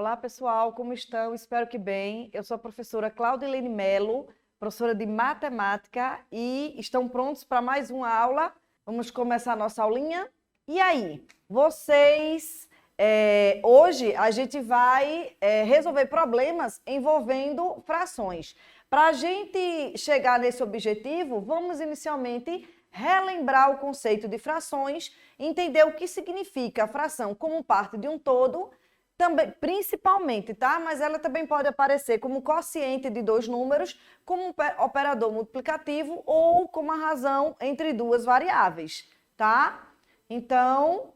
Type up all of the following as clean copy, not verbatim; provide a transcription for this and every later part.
Olá, pessoal, como estão? Espero que bem. Eu sou a professora Claudilene Melo, professora de matemática, e estão prontos para mais uma aula? Vamos começar a nossa aulinha? E aí, vocês... hoje a gente vai resolver problemas envolvendo frações. Para a gente chegar nesse objetivo, vamos inicialmente relembrar o conceito de frações, entender o que significa a fração como parte de um todo, também, principalmente, tá? Mas ela também pode aparecer como quociente de dois números, como um operador multiplicativo ou como a razão entre duas variáveis, tá? Então,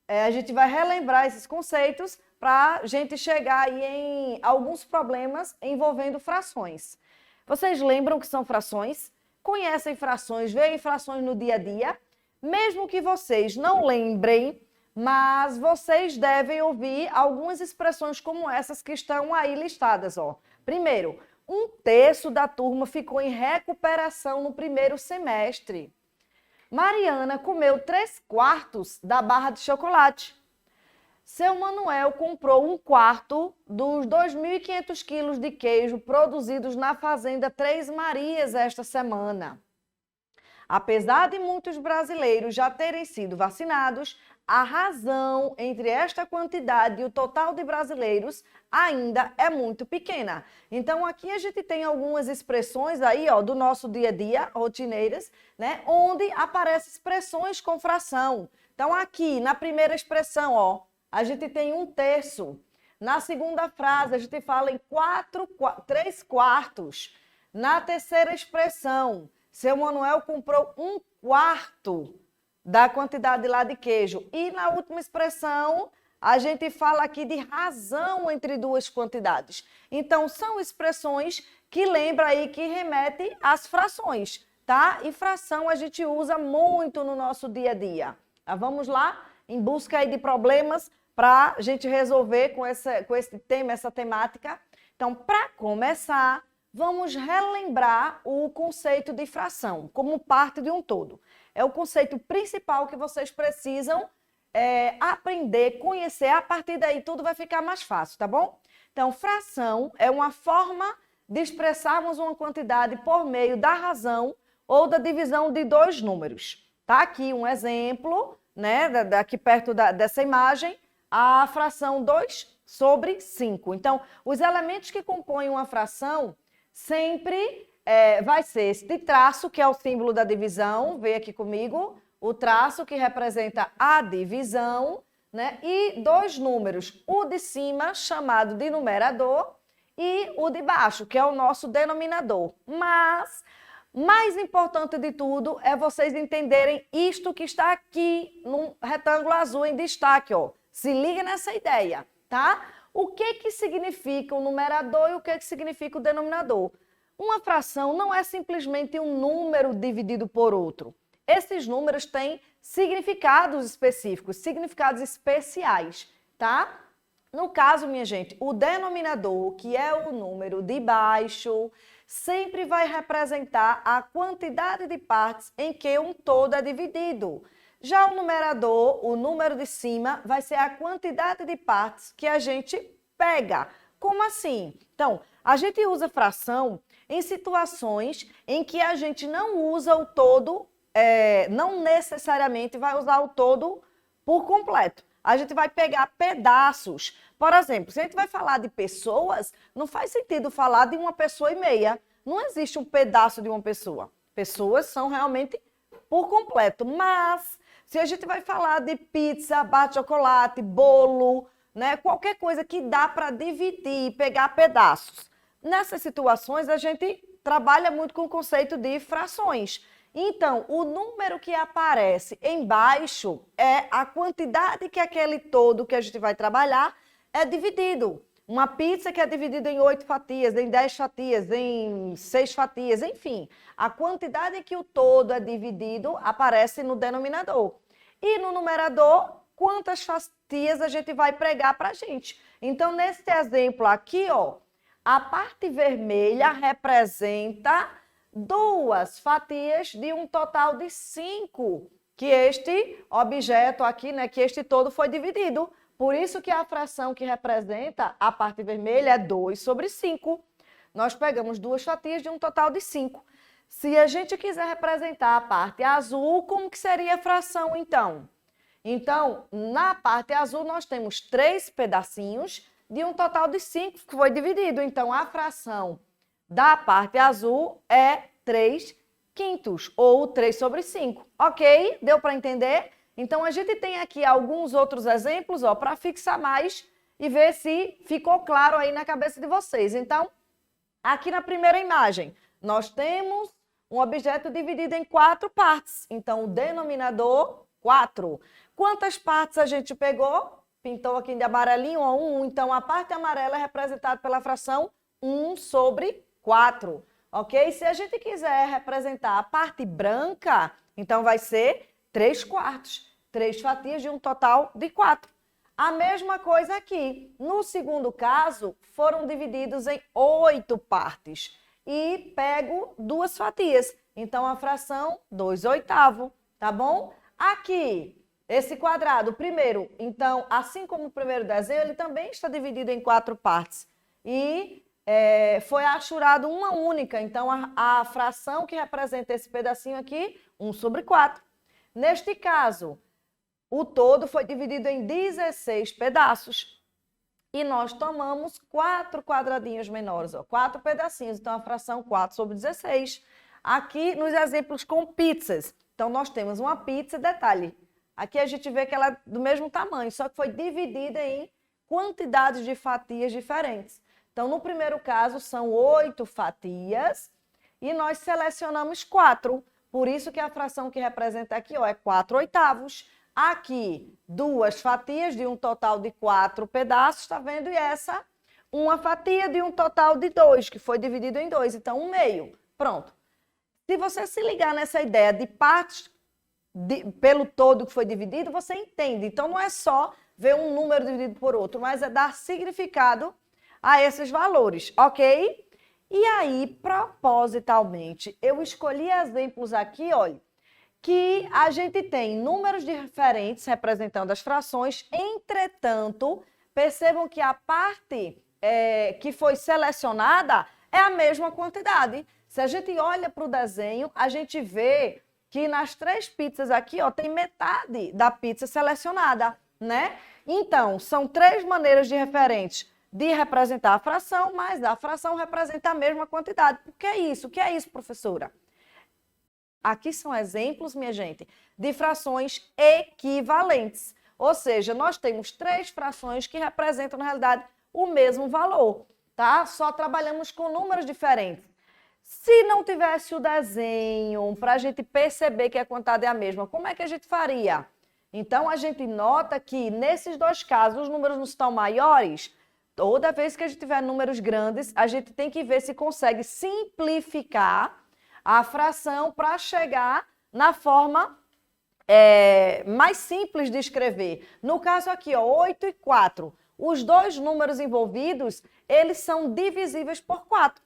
a gente vai relembrar esses conceitos para a gente chegar aí em alguns problemas envolvendo frações. Vocês lembram o que são frações? Conhecem frações, veem frações no dia a dia? Mesmo que vocês não lembrem, mas vocês devem ouvir algumas expressões como essas que estão aí listadas, ó. Primeiro, 1/3 da turma ficou em recuperação no primeiro semestre. Mariana comeu 3/4 da barra de chocolate. Seu Manuel comprou 1/4 dos 2.500 quilos de queijo produzidos na fazenda Três Marias esta semana. Apesar de muitos brasileiros já terem sido vacinados, a razão entre esta quantidade e o total de brasileiros ainda é muito pequena. Então, aqui a gente tem algumas expressões aí, ó, do nosso dia a dia, rotineiras, né, onde aparecem expressões com fração. Então, aqui, na primeira expressão, ó, a gente tem 1/3. Na segunda frase, a gente fala em 3/4. Na terceira expressão, seu Manuel comprou 1/4 da quantidade lá de queijo. E na última expressão, a gente fala aqui de razão entre duas quantidades. Então, são expressões que lembram aí, que remetem às frações, tá? E fração a gente usa muito no nosso dia a dia. Tá? Vamos lá, em busca aí de problemas para a gente resolver com esse tema, essa temática. Então, para começar, vamos relembrar o conceito de fração como parte de um todo. É o conceito principal que vocês precisam aprender, conhecer. A partir daí, tudo vai ficar mais fácil, tá bom? Então, fração é uma forma de expressarmos uma quantidade por meio da razão ou da divisão de dois números. Tá aqui um exemplo, né, daqui perto dessa imagem, a fração 2/5. Então, os elementos que compõem uma fração sempre vai ser este traço, que é o símbolo da divisão, vem aqui comigo, o traço que representa a divisão, né? E dois números, o de cima, chamado de numerador, e o de baixo, que é o nosso denominador. Mas, mais importante de tudo, é vocês entenderem isto que está aqui no retângulo azul em destaque, ó. Se liga nessa ideia, tá? O que significa o numerador e o que significa o denominador? Uma fração não é simplesmente um número dividido por outro. Esses números têm significados específicos, significados especiais, tá? No caso, minha gente, o denominador, que é o número de baixo, sempre vai representar a quantidade de partes em que um todo é dividido. Já o numerador, o número de cima, vai ser a quantidade de partes que a gente pega. Como assim? Então, a gente usa fração em situações em que a gente não usa o todo, não necessariamente vai usar o todo por completo. A gente vai pegar pedaços. Por exemplo, se a gente vai falar de pessoas, não faz sentido falar de 1,5 pessoas. Não existe um pedaço de uma pessoa. Pessoas são realmente por completo. Mas, se a gente vai falar de pizza, barra de chocolate, bolo, né, qualquer coisa que dá para dividir, pegar pedaços. Nessas situações, a gente trabalha muito com o conceito de frações. Então, o número que aparece embaixo é a quantidade que aquele todo que a gente vai trabalhar é dividido. Uma pizza que é dividida em 8 fatias, em 10 fatias, em 6 fatias, enfim. A quantidade que o todo é dividido aparece no denominador. E no numerador, quantas fatias a gente vai pregar para a gente. Então, nesse exemplo aqui, ó, a parte vermelha representa 2 fatias de um total de 5, que este objeto aqui, né, que este todo foi dividido Por isso que a fração que representa a parte vermelha é 2 sobre 5. Nós pegamos 2 fatias de um total de 5. Se a gente quiser representar a parte azul, como que seria a fração, então? Então, na parte azul, nós temos 3 pedacinhos de um total de 5 que foi dividido. Então, a fração da parte azul é 3 quintos, ou 3 sobre 5. Ok? Deu para entender? Então, a gente tem aqui alguns outros exemplos para fixar mais e ver se ficou claro aí na cabeça de vocês. Então, aqui na primeira imagem, nós temos um objeto dividido em 4 partes. Então, o denominador, 4. Quantas partes a gente pegou? Pintou aqui de amarelinho, 1. Então, a parte amarela é representada pela fração 1 sobre 4. Ok? Se a gente quiser representar a parte branca, então vai ser 3 quartos. 3 fatias de um total de 4. A mesma coisa aqui. No segundo caso, foram divididos em 8 partes. E pego 2 fatias. Então, a fração 2 oitavos, tá bom? Aqui, esse quadrado, primeiro, então, assim como o primeiro desenho, ele também está dividido em 4 partes. E foi achurado uma única. Então, a fração que representa esse pedacinho aqui, 1 sobre 4. Neste caso, o todo foi dividido em 16 pedaços. E nós tomamos 4 quadradinhos menores, 4 pedacinhos. Então, a fração 4 sobre 16. Aqui, nos exemplos com pizzas. Então, nós temos uma pizza, detalhe. Aqui a gente vê que ela é do mesmo tamanho, só que foi dividida em quantidades de fatias diferentes. Então, no primeiro caso, são 8 fatias e nós selecionamos 4. Por isso que a fração que representa aqui é 4 oitavos. Aqui, 2 fatias de um total de 4 pedaços, tá vendo? E essa, uma fatia de um total de 2, que foi dividido em 2. Então, 1/2. Pronto. Se você se ligar nessa ideia de partes pelo todo que foi dividido, você entende. Então, não é só ver um número dividido por outro, mas é dar significado a esses valores, ok? E aí, propositalmente, eu escolhi exemplos aqui, olha, que a gente tem números diferentes representando as frações, entretanto, percebam que a parte que foi selecionada é a mesma quantidade. Se a gente olha para o desenho, a gente vê que nas 3 pizzas aqui, tem metade da pizza selecionada, né? Então, são 3 maneiras diferentes de representar a fração, mas a fração representa a mesma quantidade. O que é isso? O que é isso, professora? Aqui são exemplos, minha gente, de frações equivalentes. Ou seja, nós temos 3 frações que representam, na realidade, o mesmo valor, tá? Só trabalhamos com números diferentes. Se não tivesse o desenho, para a gente perceber que a quantidade é a mesma, como é que a gente faria? Então, a gente nota que, nesses 2 casos, os números não estão maiores. Toda vez que a gente tiver números grandes, a gente tem que ver se consegue simplificar a fração para chegar na forma mais simples de escrever. No caso aqui, 8 e 4, os 2 números envolvidos, eles são divisíveis por 4.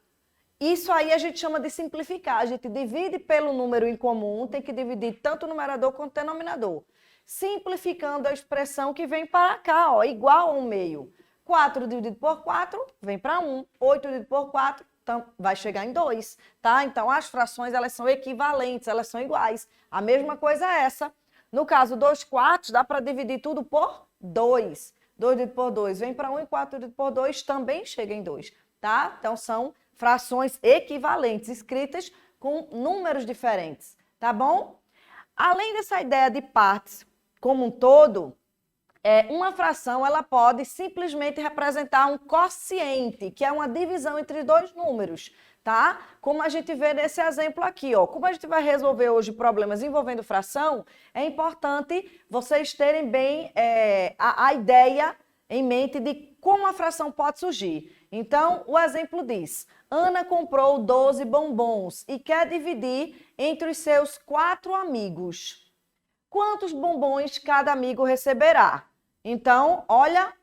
Isso aí a gente chama de simplificar. A gente divide pelo número em comum, tem que dividir tanto o numerador quanto o denominador. Simplificando a expressão que vem para cá, igual a 1/2. 4 dividido por 4 vem para 1. 8 dividido por 4, então vai chegar em 2, tá? Então, as frações, elas são equivalentes, elas são iguais. A mesma coisa é essa. No caso, 2 quartos, dá para dividir tudo por 2. 2 dividido por 2 vem para 1 e 4 dividido por 2 também chega em 2, tá? Então, são frações equivalentes, escritas com números diferentes, tá bom? Além dessa ideia de partes como um todo, uma fração ela pode simplesmente representar um quociente, que é uma divisão entre 2 números, tá? Como a gente vê nesse exemplo aqui, Como a gente vai resolver hoje problemas envolvendo fração, é importante vocês terem bem a ideia em mente de como a fração pode surgir. Então, o exemplo diz: Ana comprou 12 bombons e quer dividir entre os seus 4 amigos. Quantos bombons cada amigo receberá? Então, olha,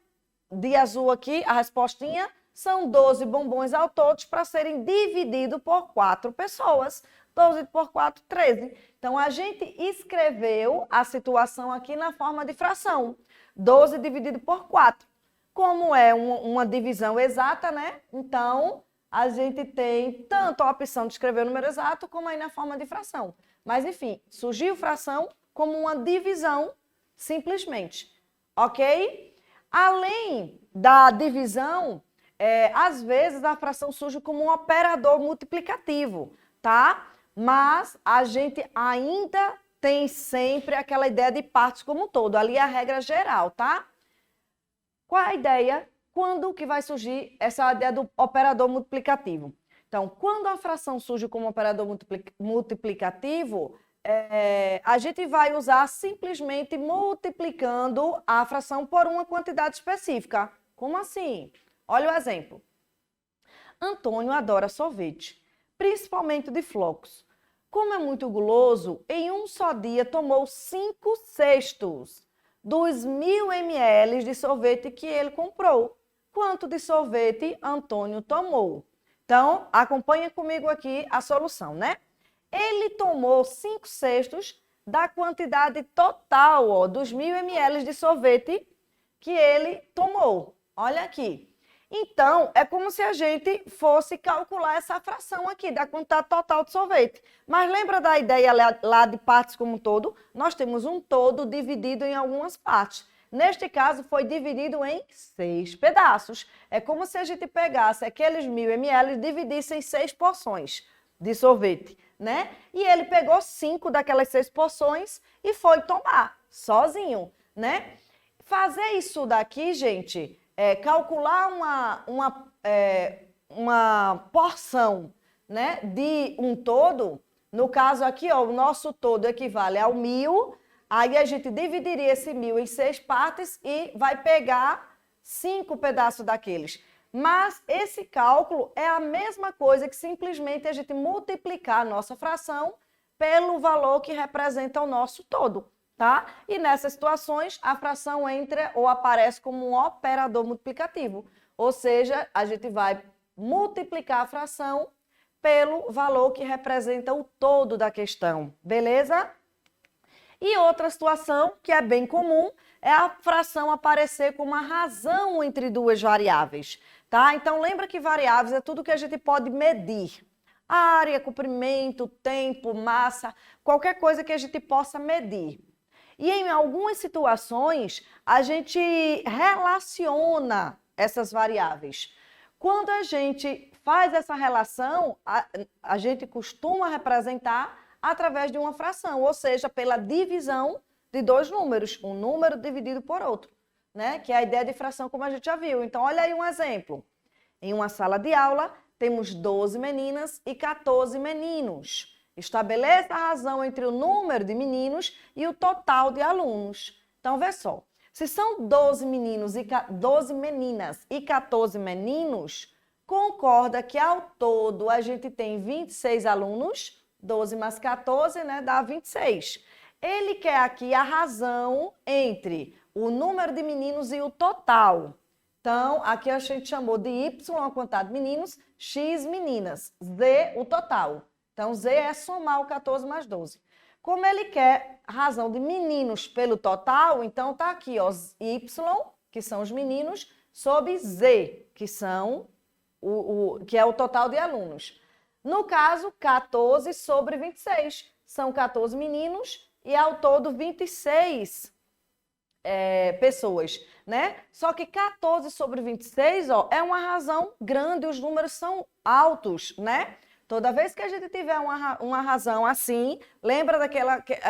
de azul aqui, a respostinha são 12 bombons ao todo para serem divididos por 4 pessoas. 12 por 4, 13. Então, a gente escreveu a situação aqui na forma de fração. 12 dividido por 4. Como é uma divisão exata, né? Então, a gente tem tanto a opção de escrever o número exato, como aí na forma de fração. Mas, enfim, surgiu fração como uma divisão, simplesmente. Ok? Além da divisão, às vezes a fração surge como um operador multiplicativo, tá? Mas a gente ainda tem sempre aquela ideia de partes como um todo. Ali é a regra geral, tá? Qual é a ideia? Quando que vai surgir essa ideia do operador multiplicativo? Então, quando a fração surge como operador multiplicativo, a gente vai usar simplesmente multiplicando a fração por uma quantidade específica. Como assim? Olha o exemplo. Antônio adora sorvete, principalmente de flocos. Como é muito guloso, em um só dia tomou 5/6 dos 1.000 ml de sorvete que ele comprou. Quanto de sorvete Antônio tomou? Então, acompanha comigo aqui a solução, né? Ele tomou 5/6 da quantidade total, ó, dos 1.000 ml de sorvete que ele tomou. Olha aqui. Então, é como se a gente fosse calcular essa fração aqui, da quantidade total de sorvete. Mas lembra da ideia lá de partes como um todo? Nós temos um todo dividido em algumas partes. Neste caso, foi dividido em 6 pedaços. É como se a gente pegasse aqueles 1.000 ml e dividisse em 6 porções de sorvete, né? E ele pegou 5 daquelas 6 porções e foi tomar sozinho, né? Fazer isso daqui, gente, calcular uma porção, né, de um todo, no caso aqui, ó, o nosso todo equivale ao 1.000, aí a gente dividiria esse 1.000 em 6 partes e vai pegar 5 pedaços daqueles. Mas esse cálculo é a mesma coisa que simplesmente a gente multiplicar a nossa fração pelo valor que representa o nosso todo, tá? E nessas situações, a fração entra ou aparece como um operador multiplicativo. Ou seja, a gente vai multiplicar a fração pelo valor que representa o todo da questão, beleza? E outra situação, que é bem comum, é a fração aparecer como uma razão entre duas variáveis, tá? Então, lembra que variáveis é tudo que a gente pode medir. Área, comprimento, tempo, massa, qualquer coisa que a gente possa medir. E em algumas situações, a gente relaciona essas variáveis. Quando a gente faz essa relação, a gente costuma representar através de uma fração, ou seja, pela divisão de dois números, um número dividido por outro, né? Que é a ideia de fração, como a gente já viu. Então, olha aí um exemplo. Em uma sala de aula, temos 12 meninas e 14 meninos. Estabeleça a razão entre o número de meninos e o total de alunos. Então, vê só. Se são 12 meninas e 14 meninos, concorda que ao todo a gente tem 26 alunos, 12 mais 14, né, dá 26. Ele quer aqui a razão entre o número de meninos e o total. Então, aqui a gente chamou de Y, a quantidade de meninos, X meninas, Z, o total. Então, Z é somar o 14 mais 12. Como ele quer a razão de meninos pelo total, então tá aqui, ó, Y, que são os meninos, sobre Z, que são que é o total de alunos. No caso, 14 sobre 26. São 14 meninos e ao todo 26 pessoas, né? Só que 14 sobre 26, ó, é uma razão grande, os números são altos, né? Toda vez que a gente tiver uma razão assim, lembra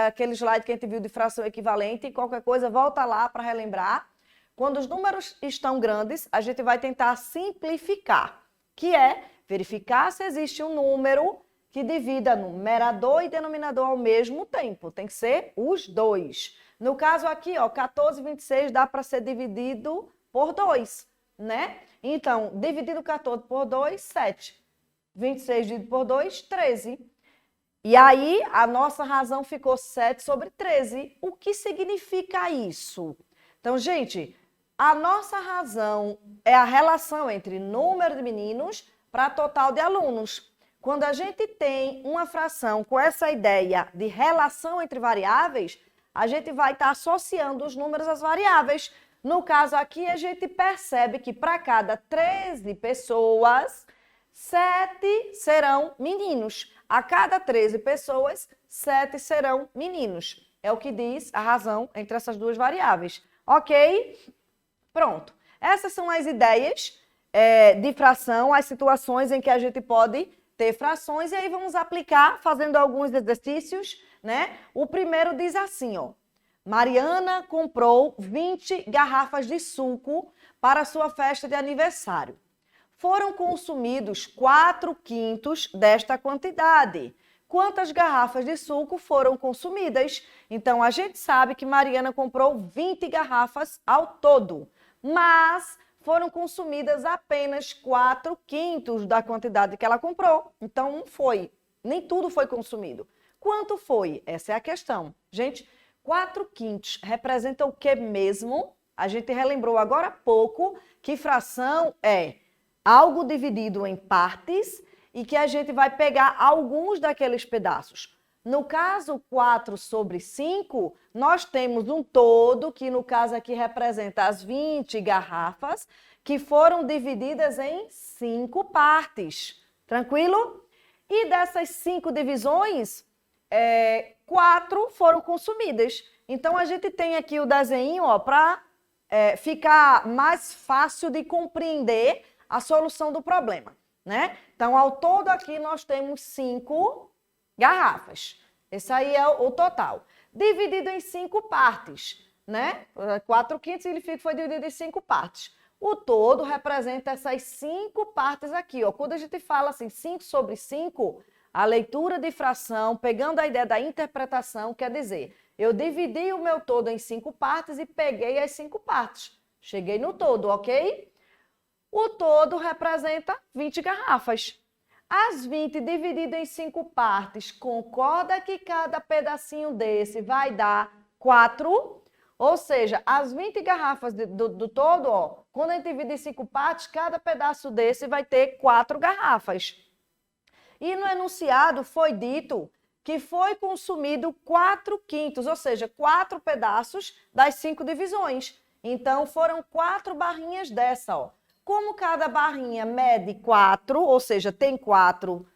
aquele slide que a gente viu de fração equivalente, e qualquer coisa, volta lá para relembrar. Quando os números estão grandes, a gente vai tentar simplificar, que é verificar se existe um número que divida numerador e denominador ao mesmo tempo. Tem que ser os dois. No caso aqui, ó, 14 e 26 dá para ser dividido por 2, né? Então, dividido 14 por 2, 7. 26 dividido por 2, 13. E aí, a nossa razão ficou 7 sobre 13. O que significa isso? Então, gente, a nossa razão é a relação entre número de meninos para total de alunos. quando a gente tem uma fração com essa ideia de relação entre variáveis, a gente vai estar associando os números às variáveis. No caso aqui, a gente percebe que para cada 13 pessoas, 7 serão meninos. A cada 13 pessoas, 7 serão meninos. É o que diz a razão entre essas duas variáveis. Ok? Pronto. Essas são as ideias de fração, as situações em que a gente pode ter frações. E aí vamos aplicar fazendo alguns exercícios, né? O primeiro diz assim, ó. Mariana comprou 20 garrafas de suco para sua festa de aniversário. Foram consumidos 4/5 desta quantidade. Quantas garrafas de suco foram consumidas? Então, a gente sabe que Mariana comprou 20 garrafas ao todo, mas foram consumidas apenas 4/5 da quantidade que ela comprou. Então, não foi, nem tudo foi consumido. Quanto foi? Essa é a questão. Gente, 4/5 representa o que mesmo? A gente relembrou agora há pouco que fração é algo dividido em partes e que a gente vai pegar alguns daqueles pedaços. No caso 4/5, nós temos um todo, que no caso aqui representa as 20 garrafas, que foram divididas em 5 partes. Tranquilo? E dessas 5 divisões, 4 foram consumidas. Então, a gente tem aqui o desenho para ficar mais fácil de compreender a solução do problema, né? Então, ao todo aqui nós temos 5 garrafas. Esse aí é o total. Dividido em 5 partes, né? 4/5 significa que foi dividido em 5 partes. O todo representa essas 5 partes aqui, ó. Quando a gente fala assim, 5/5, a leitura de fração, pegando a ideia da interpretação, quer dizer, eu dividi o meu todo em 5 partes e peguei as 5 partes. Cheguei no todo, ok? O todo representa 20 garrafas. As 20 dividido em 5 partes, concorda que cada pedacinho desse vai dar 4? Ou seja, as 20 garrafas do todo, ó, quando a gente divide em 5 partes, cada pedaço desse vai ter 4 garrafas. E no enunciado foi dito que foi consumido 4/5, ou seja, 4 pedaços das 5 divisões. Então, foram 4 barrinhas dessa, ó. Como cada barrinha mede 4, ou seja, tem 4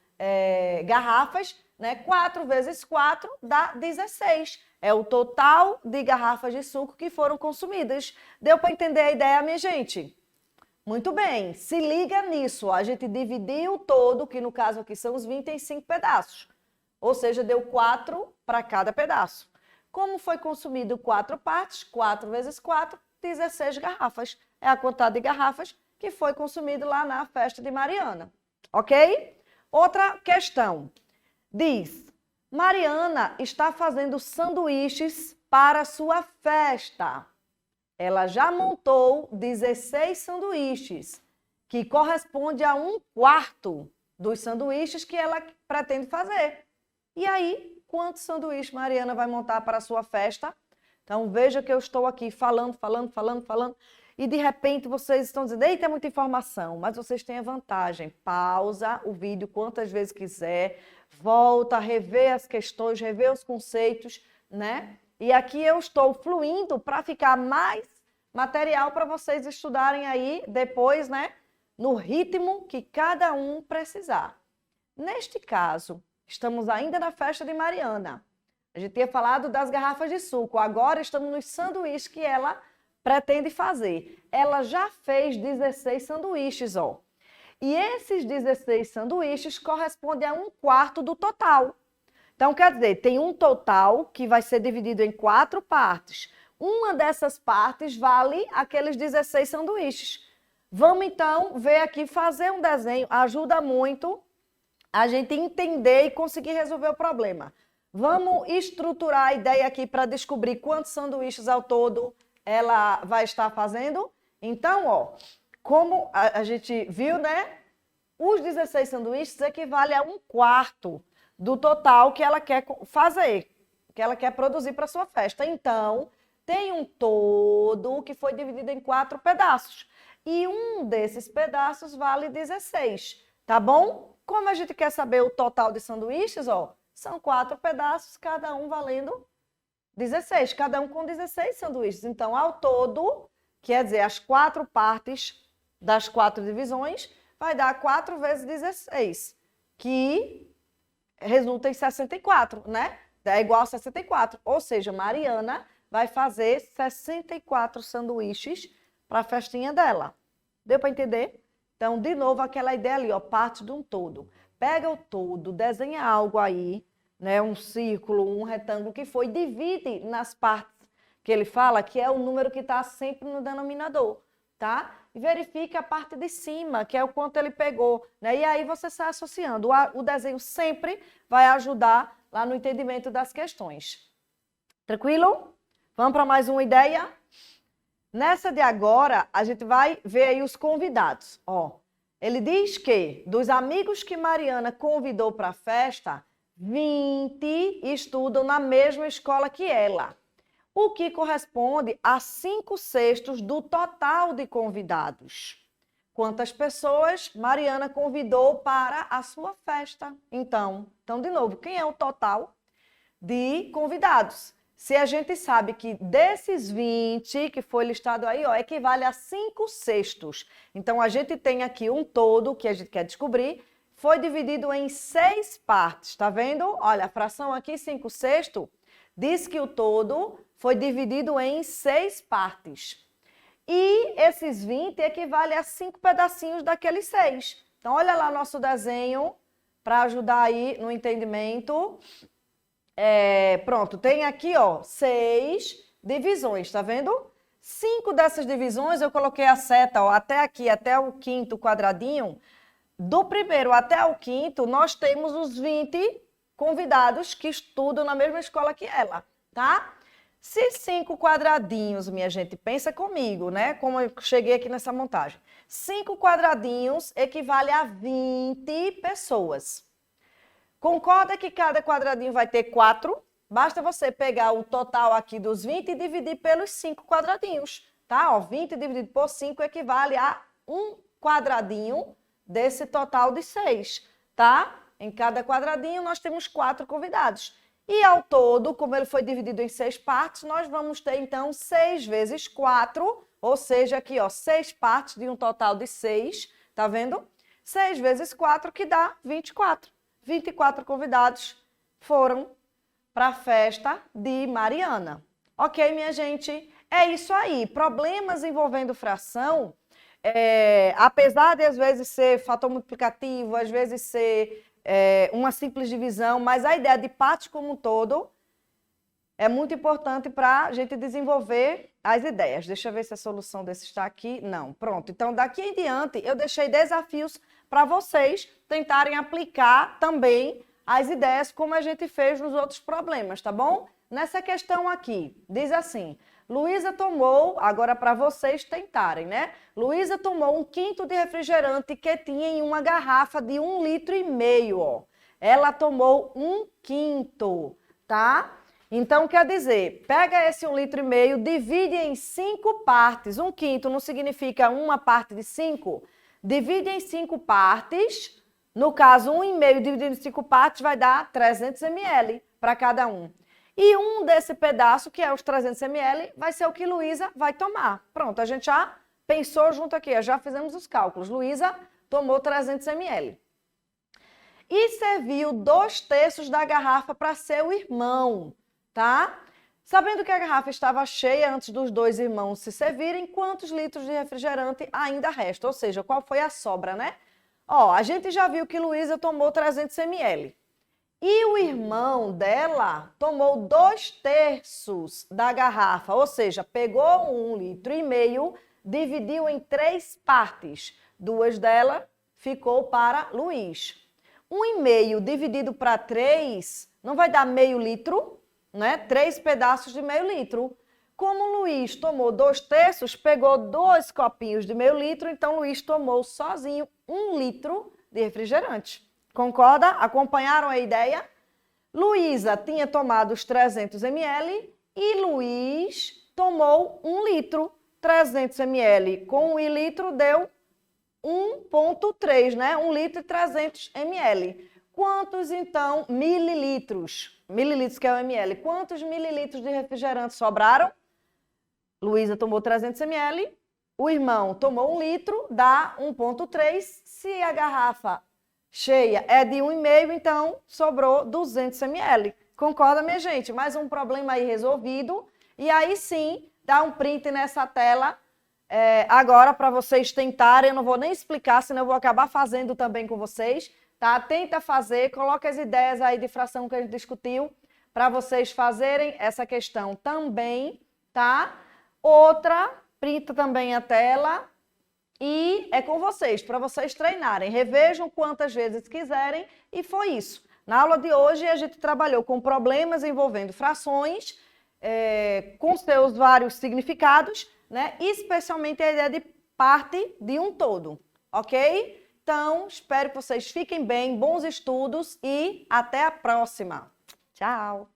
garrafas, né? 4 vezes 4 dá 16. É o total de garrafas de suco que foram consumidas. Deu para entender a ideia, minha gente? Muito bem. Se liga nisso. A gente dividiu o todo, que no caso aqui são os 20, em 5 pedaços. Ou seja, deu 4 para cada pedaço. Como foi consumido 4 partes, 4 vezes 4, 16 garrafas. É a quantidade de garrafas que foi consumido lá na festa de Mariana, ok? Outra questão. Diz, Mariana está fazendo sanduíches para sua festa. Ela já montou 16 sanduíches, que corresponde a 1/4 dos sanduíches que ela pretende fazer. E aí, quantos sanduíches Mariana vai montar para a sua festa? Então, veja que eu estou aqui falando. E de repente vocês estão dizendo, eita, é muita informação, mas vocês têm a vantagem. Pausa o vídeo quantas vezes quiser, volta, rever as questões, rever os conceitos, né? E aqui eu estou fluindo para ficar mais material para vocês estudarem aí depois, né? No ritmo que cada um precisar. Neste caso, estamos ainda na festa de Mariana. A gente tinha falado das garrafas de suco, agora estamos nos sanduíches que ela pretende fazer. Ela já fez 16 sanduíches, ó. E esses 16 sanduíches correspondem a 1/4 do total. Então, quer dizer, tem um total que vai ser dividido em 4 partes. Uma dessas partes vale aqueles 16 sanduíches. Vamos, então, ver aqui, fazer um desenho. Ajuda muito a gente entender e conseguir resolver o problema. Vamos estruturar a ideia aqui para descobrir quantos sanduíches ao todo ela vai estar fazendo. Então, ó, como a gente viu, né? Os 16 sanduíches equivalem a 1/4 do total que ela quer fazer, que ela quer produzir para sua festa. Então, tem um todo que foi dividido em 4 pedaços. E um desses pedaços vale 16, tá bom? Como a gente quer saber o total de sanduíches, ó, são 4 pedaços, cada um valendo 16, cada um com 16 sanduíches. Então, ao todo, quer dizer, as 4 partes das 4 divisões, vai dar 4 vezes 16, que resulta em 64, né? É igual a 64. Ou seja, Mariana vai fazer 64 sanduíches para a festinha dela. Deu para entender? Então, de novo, aquela ideia ali, ó, parte de um todo. Pega o todo, desenha algo aí, né, um círculo, um retângulo que foi, divide nas partes que ele fala, que é o número que está sempre no denominador, tá? E verifica a parte de cima, que é o quanto ele pegou, né? E aí você sai associando. O desenho sempre vai ajudar lá no entendimento das questões. Tranquilo? Vamos para mais uma ideia? Nessa de agora, a gente vai ver aí os convidados. Ó, ele diz que dos amigos que Mariana convidou para a festa, 20 estudam na mesma escola que ela, o que corresponde a 5/6 do total de convidados. Quantas pessoas Mariana convidou para a sua festa? Então, de novo, quem é o total de convidados? Se a gente sabe que desses 20 que foi listado aí, ó, equivale a 5/6. Então, a gente tem aqui um todo que a gente quer descobrir, foi dividido em 6 partes, tá vendo? Olha, a fração aqui, 5/6, diz que o todo foi dividido em 6 partes. E esses 20 equivale a 5 pedacinhos daqueles 6. Então, olha lá nosso desenho para ajudar aí no entendimento. Pronto, tem aqui, ó, 6 divisões, tá vendo? 5 dessas divisões eu coloquei a seta, ó, até aqui, até o 5º quadradinho. Do primeiro até o 5º, nós temos os 20 convidados que estudam na mesma escola que ela, tá? Se 5 quadradinhos, minha gente, pensa comigo, né? Como eu cheguei aqui nessa montagem. 5 quadradinhos equivale a 20 pessoas. Concorda que cada quadradinho vai ter 4? Basta você pegar o total aqui dos 20 e dividir pelos 5 quadradinhos, tá? Ó, 20 dividido por 5 equivale a 1 quadradinho desse total de 6, tá? Em cada quadradinho nós temos 4 convidados. E ao todo, como ele foi dividido em 6 partes, nós vamos ter então 6 vezes 4, ou seja, aqui ó, 6 partes de um total de 6, tá vendo? 6 vezes 4 que dá 24. 24 convidados foram para a festa de Mariana. Ok, minha gente? É isso aí. Problemas envolvendo fração, apesar de às vezes ser fator multiplicativo, às vezes ser uma simples divisão, mas a ideia de parte como um todo é muito importante para a gente desenvolver as ideias. Deixa eu ver se a solução desse está aqui. Não, pronto. Então, daqui em diante, eu deixei desafios para vocês tentarem aplicar também as ideias como a gente fez nos outros problemas, tá bom? Nessa questão aqui, diz assim, Luísa tomou, agora para vocês tentarem, né? Luísa tomou 1/5 de refrigerante que tinha em uma garrafa de 1,5 litro, ó. Ela tomou 1/5, tá? Então, quer dizer, pega esse 1,5 litro, divide em 5 partes. 1/5 não significa uma parte de 5? Divide em 5 partes. No caso, 1,5 dividido em 5 partes vai dar 300 ml para cada um. E um desse pedaço, que é os 300 ml, vai ser o que Luísa vai tomar. Pronto, a gente já pensou junto aqui, já fizemos os cálculos. Luísa tomou 300 ml. E serviu 2/3 da garrafa para seu irmão, tá? Sabendo que a garrafa estava cheia antes dos 2 irmãos se servirem, quantos litros de refrigerante ainda resta? Ou seja, qual foi a sobra, né? Ó, a gente já viu que Luísa tomou 300 ml. E o irmão dela tomou 2/3 da garrafa, ou seja, pegou 1,5 litro, dividiu em 3 partes. 2 dela ficou para Luiz. 1,5 dividido para 3 não vai dar meio litro, né? 3 pedaços de meio litro. Como Luiz tomou 2/3, pegou 2 copinhos de meio litro, então Luiz tomou sozinho 1 litro de refrigerante. Concorda? Acompanharam a ideia? Luísa tinha tomado os 300 ml e Luiz tomou 1 litro. 300 ml com 1 litro deu 1,3, né? 1 litro e 300 ml. Quantos, então, mililitros? Mililitros que é o ml. Quantos mililitros de refrigerante sobraram? Luísa tomou 300 ml, o irmão tomou 1 litro, dá 1,3. Se a garrafa cheia é de 1,5, então sobrou 200 ml. Concorda, minha gente? Mais um problema aí resolvido. E aí sim, dá um print nessa tela agora para vocês tentarem. Eu não vou nem explicar, senão eu vou acabar fazendo também com vocês. Tá? Tenta fazer, coloca as ideias aí de fração que a gente discutiu para vocês fazerem essa questão também, tá? Outra, printa também a tela e é com vocês, para vocês treinarem. Revejam quantas vezes quiserem e foi isso. Na aula de hoje a gente trabalhou com problemas envolvendo frações, com seus vários significados, né? Especialmente a ideia de parte de um todo, ok? Então, espero que vocês fiquem bem, bons estudos e até a próxima. Tchau!